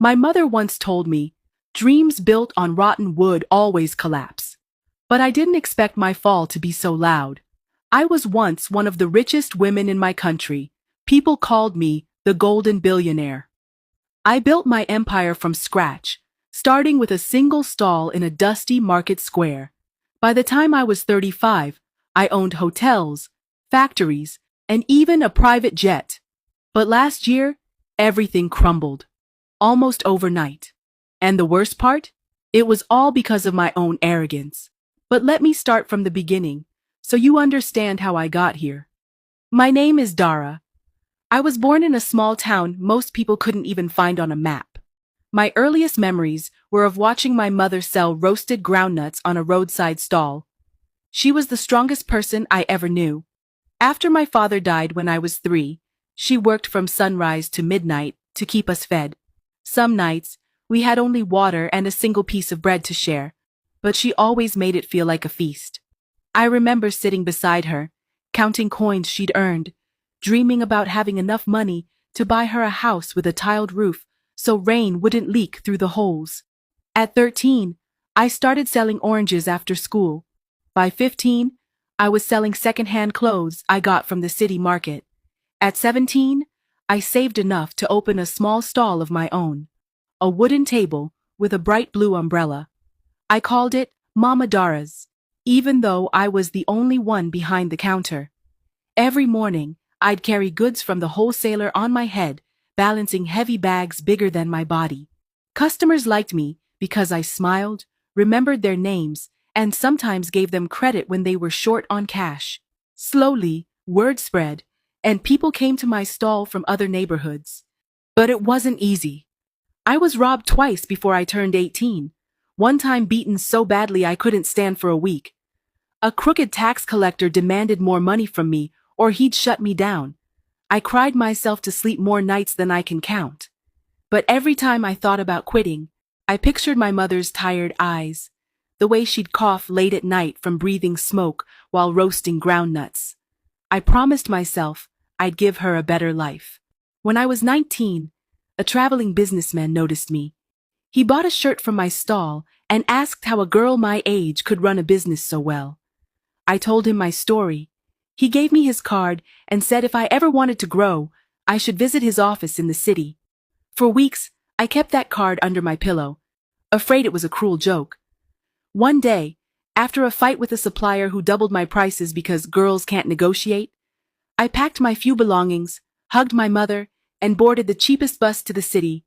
My mother once told me, dreams built on rotten wood always collapse. But I didn't expect my fall to be so loud. I was once one of the richest women in my country. People called me the golden billionaire. I built my empire from scratch, starting with a single stall in a dusty market square. By the time I was 35, I owned hotels, factories, and even a private jet. But last year, everything crumbled. Almost overnight. And the worst part? It was all because of my own arrogance. But let me start from the beginning, so you understand how I got here. My name is Dara. I was born in a small town most people couldn't even find on a map. My earliest memories were of watching my mother sell roasted groundnuts on a roadside stall. She was the strongest person I ever knew. After my father died when I was 3, she worked from sunrise to midnight to keep us fed. Some nights, we had only water and a single piece of bread to share, but she always made it feel like a feast. I remember sitting beside her, counting coins she'd earned, dreaming about having enough money to buy her a house with a tiled roof so rain wouldn't leak through the holes. At 13, I started selling oranges after school. By 15, I was selling secondhand clothes I got from the city market. At 17, I saved enough to open a small stall of my own, a wooden table with a bright blue umbrella. I called it Mama Dara's, even though I was the only one behind the counter. Every morning, I'd carry goods from the wholesaler on my head, balancing heavy bags bigger than my body. Customers liked me because I smiled, remembered their names, and sometimes gave them credit when they were short on cash. Slowly, word spread, and people came to my stall from other neighborhoods. But it wasn't easy. I was robbed twice before I turned 18, one time beaten so badly I couldn't stand for a week. A crooked tax collector demanded more money from me, or he'd shut me down. I cried myself to sleep more nights than I can count. But every time I thought about quitting, I pictured my mother's tired eyes, the way she'd cough late at night from breathing smoke while roasting groundnuts. I promised myself I'd give her a better life. When I was 19, a traveling businessman noticed me. He bought a shirt from my stall and asked how a girl my age could run a business so well. I told him my story. He gave me his card and said if I ever wanted to grow, I should visit his office in the city. For weeks, I kept that card under my pillow, afraid it was a cruel joke. One day, after a fight with a supplier who doubled my prices because girls can't negotiate, I packed my few belongings, hugged my mother, and boarded the cheapest bus to the city,